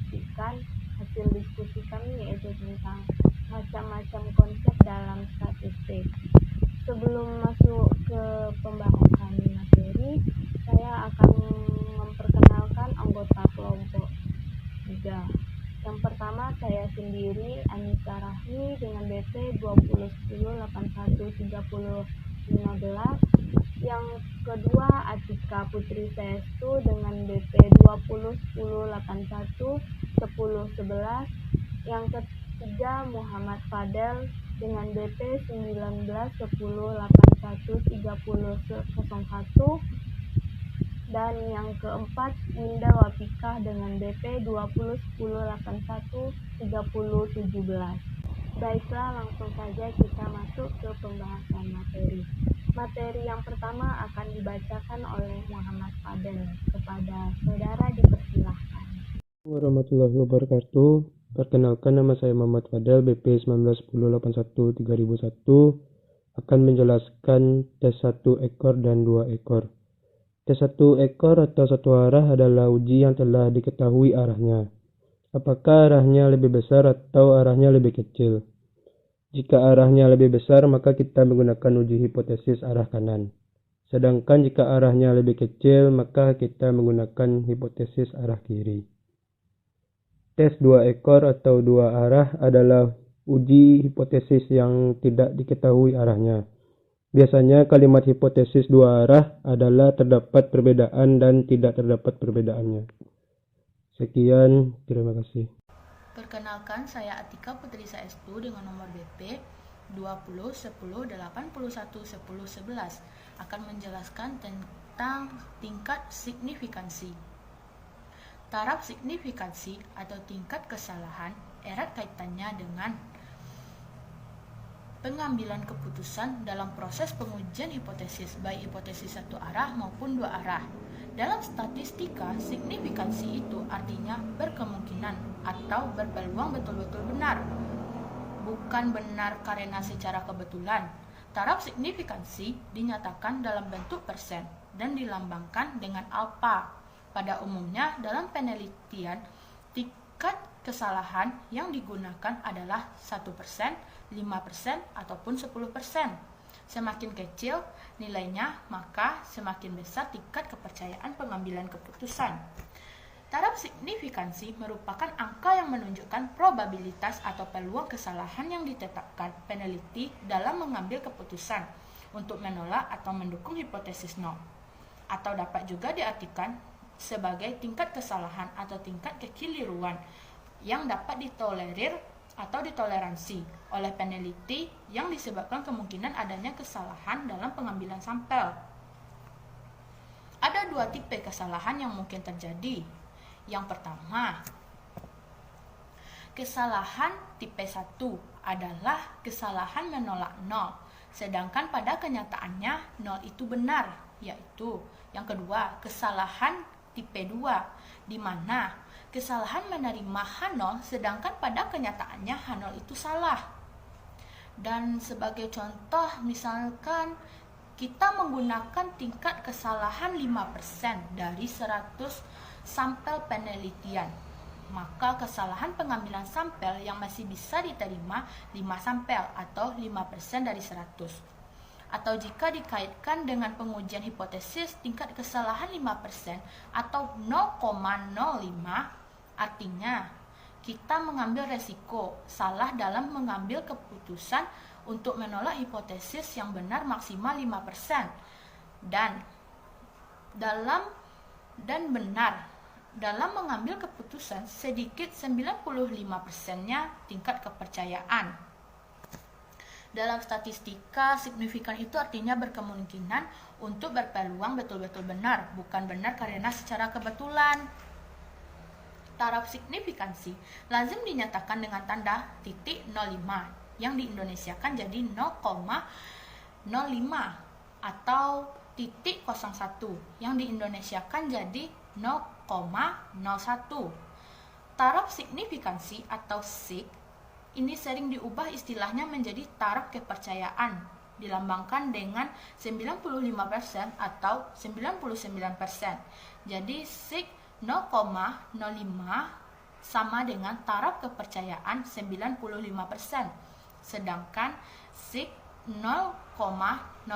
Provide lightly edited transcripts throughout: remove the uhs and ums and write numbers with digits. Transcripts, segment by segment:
menyaksikan hasil diskusi kami, yaitu tentang macam-macam konsep dalam statistik. Sebelum masuk ke pembahasan materi, saya akan memperkenalkan anggota kelompok 3. Yang pertama, saya sendiri, Anissa Rahmi, dengan BP 2010813015. Yang kedua, Atika Putri Sestu dengan BP 2010811011. Yang ketiga, Muhammad Fadel dengan BP 1910813001. Dan yang keempat, Winda Wapikah dengan BP 2010813017. Baiklah, langsung saja kita masuk ke pembahasan materi. Materi yang pertama akan dibacakan oleh Muhammad Fadel. Kepada saudara dipersilahkan. Warahmatullahi wabarakatuh. Perkenalkan, nama saya Muhammad Fadel, BP 1910813001, akan menjelaskan tes 1 ekor dan 2 ekor. Tes 1 ekor atau satu arah adalah uji yang telah diketahui arahnya. Apakah arahnya lebih besar atau arahnya lebih kecil? Jika arahnya lebih besar, maka kita menggunakan uji hipotesis arah kanan. Sedangkan jika arahnya lebih kecil, maka kita menggunakan hipotesis arah kiri. Tes 2 ekor atau 2 arah adalah uji hipotesis yang tidak diketahui arahnya. Biasanya kalimat hipotesis 2 arah adalah terdapat perbedaan dan tidak terdapat perbedaannya. Sekian, terima kasih. Perkenalkan, saya Atika Putri Sestu dengan nomor BP 2010811011 akan menjelaskan tentang tingkat signifikansi. Taraf signifikansi atau tingkat kesalahan erat kaitannya dengan pengambilan keputusan dalam proses pengujian hipotesis, baik hipotesis satu arah maupun 2 arah. Dalam statistika, signifikansi itu artinya berkemungkinan atau berpeluang betul-betul benar, bukan benar karena secara kebetulan. Taraf signifikansi dinyatakan dalam bentuk persen dan dilambangkan dengan alfa. Pada umumnya, dalam penelitian, tingkat kesalahan yang digunakan adalah 1%, 5%, ataupun 10%. Semakin kecil nilainya, maka semakin besar tingkat kepercayaan pengambilan keputusan. Taraf signifikansi merupakan angka yang menunjukkan probabilitas atau peluang kesalahan yang ditetapkan peneliti dalam mengambil keputusan untuk menolak atau mendukung hipotesis nol. Atau dapat juga diartikan sebagai tingkat kesalahan atau tingkat kekeliruan yang dapat ditolerir atau ditoleransi oleh peneliti yang disebabkan kemungkinan adanya kesalahan dalam pengambilan sampel. Ada 2 tipe kesalahan yang mungkin terjadi. Yang pertama, kesalahan tipe 1 adalah kesalahan menolak nol, sedangkan pada kenyataannya nol itu benar, yaitu yang kedua, kesalahan tipe 2, di mana kesalahan menerima H0 sedangkan pada kenyataannya H0 itu salah. Dan sebagai contoh, misalkan kita menggunakan tingkat kesalahan 5% dari 100 sampel penelitian, maka kesalahan pengambilan sampel yang masih bisa diterima 5 sampel atau 5% dari 100. Atau jika dikaitkan dengan pengujian hipotesis, tingkat kesalahan 5% atau 0,05, artinya kita mengambil resiko salah dalam mengambil keputusan untuk menolak hipotesis yang benar maksimal 5%, dan benar dalam mengambil keputusan sedikit 95%-nya tingkat kepercayaan. Dalam statistika, signifikan itu artinya berkemungkinan untuk berpeluang betul-betul benar, bukan benar karena secara kebetulan. Taraf signifikansi lazim dinyatakan dengan tanda titik 05 yang diindonesiakan jadi 0,05 atau titik 01 yang diindonesiakan jadi 0,01. Taraf signifikansi atau sig ini sering diubah istilahnya menjadi taraf kepercayaan, dilambangkan dengan 95% atau 99%. Jadi sig 0,05 sama dengan taraf kepercayaan 95%, sedangkan SIG 0,01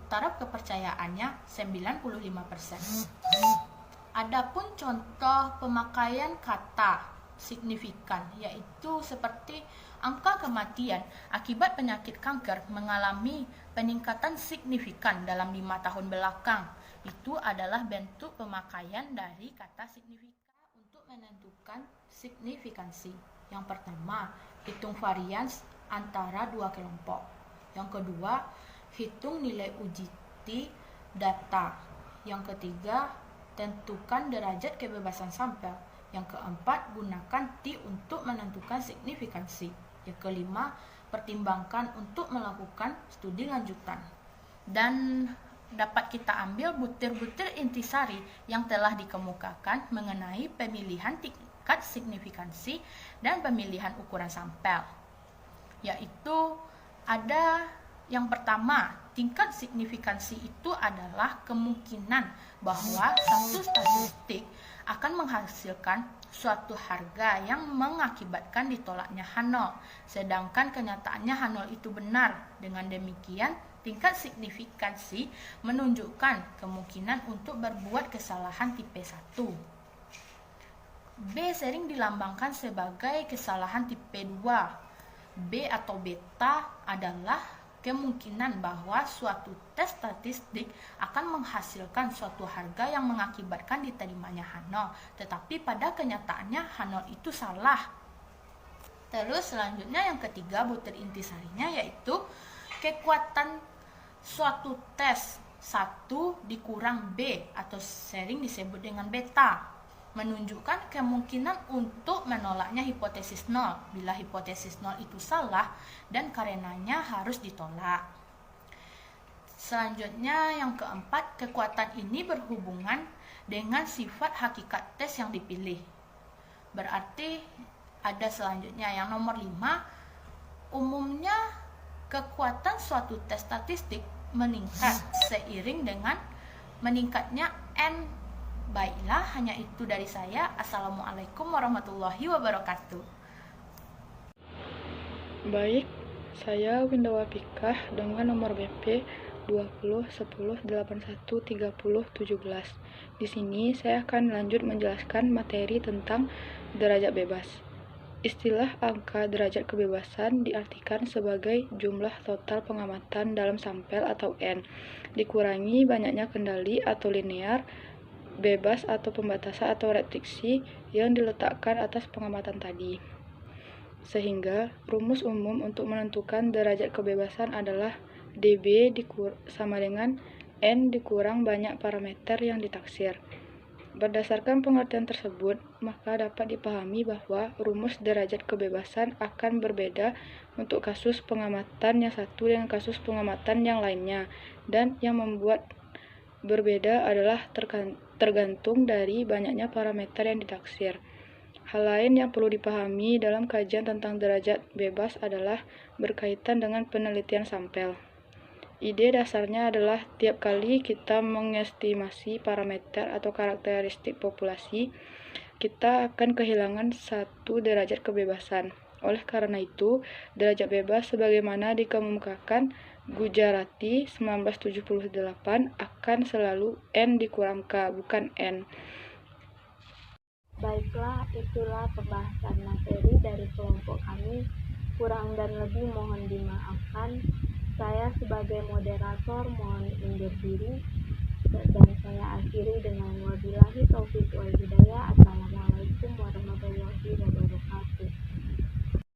taraf kepercayaannya 95%. Adapun contoh pemakaian kata signifikan yaitu seperti angka kematian akibat penyakit kanker mengalami peningkatan signifikan dalam 5 tahun belakang. Itu adalah bentuk pemakaian dari kata signifikan. Untuk menentukan signifikansi, yang pertama, hitung varians antara dua kelompok. Yang kedua, hitung nilai uji T data. Yang ketiga, tentukan derajat kebebasan sampel. Yang keempat, gunakan T untuk menentukan signifikansi. Yang kelima, pertimbangkan untuk melakukan studi lanjutan. Dan dapat kita ambil butir-butir intisari yang telah dikemukakan mengenai pemilihan tingkat signifikansi dan pemilihan ukuran sampel. Yaitu ada yang pertama, tingkat signifikansi itu adalah kemungkinan bahwa satu statistik akan menghasilkan suatu harga yang mengakibatkan ditolaknya H0, sedangkan kenyataannya H0 itu benar. Dengan demikian, tingkat signifikansi menunjukkan kemungkinan untuk berbuat kesalahan tipe 1. B sering dilambangkan sebagai kesalahan tipe 2. B atau beta adalah kemungkinan bahwa suatu tes statistik akan menghasilkan suatu harga yang mengakibatkan diterimanya H0, tetapi pada kenyataannya H0 itu salah. Terus selanjutnya yang ketiga butir intisarinya yaitu kekuatan suatu tes 1 dikurang B atau sering disebut dengan beta, menunjukkan kemungkinan untuk menolaknya hipotesis 0 bila hipotesis 0 itu salah dan karenanya harus ditolak. Selanjutnya yang keempat, kekuatan ini berhubungan dengan sifat hakikat tes yang dipilih. Berarti ada selanjutnya yang nomor 5, umumnya kekuatan suatu tes statistik meningkat seiring dengan meningkatnya N. Baiklah, hanya itu dari saya. Assalamualaikum warahmatullahi wabarakatuh. Baik, saya Windawa Fikah dengan nomor BP 2010813017. Di sini saya akan lanjut menjelaskan materi tentang derajat bebas. Istilah angka derajat kebebasan diartikan sebagai jumlah total pengamatan dalam sampel atau N, dikurangi banyaknya kendali atau linear, bebas atau pembatasan atau restriksi yang diletakkan atas pengamatan tadi. Sehingga rumus umum untuk menentukan derajat kebebasan adalah dB sama dengan N dikurang banyak parameter yang ditaksir. Berdasarkan pengertian tersebut, maka dapat dipahami bahwa rumus derajat kebebasan akan berbeda untuk kasus pengamatan yang satu dengan kasus pengamatan yang lainnya, dan yang membuat berbeda adalah tergantung dari banyaknya parameter yang ditaksir. Hal lain yang perlu dipahami dalam kajian tentang derajat bebas adalah berkaitan dengan penelitian sampel. Ide dasarnya adalah tiap kali kita mengestimasi parameter atau karakteristik populasi, kita akan kehilangan satu derajat kebebasan. Oleh karena itu, derajat bebas sebagaimana dikemukakan Gujarati 1978 akan selalu N dikurang K, bukan N. Baiklah, itulah pembahasan materi dari kelompok kami. Kurang dan lebih mohon dimaafkan. Saya sebagai moderator mohon undur diri dan saya akhiri dengan wabillahi taufiq wal hidayah. Assalamualaikum warahmatullahi wabarakatuh.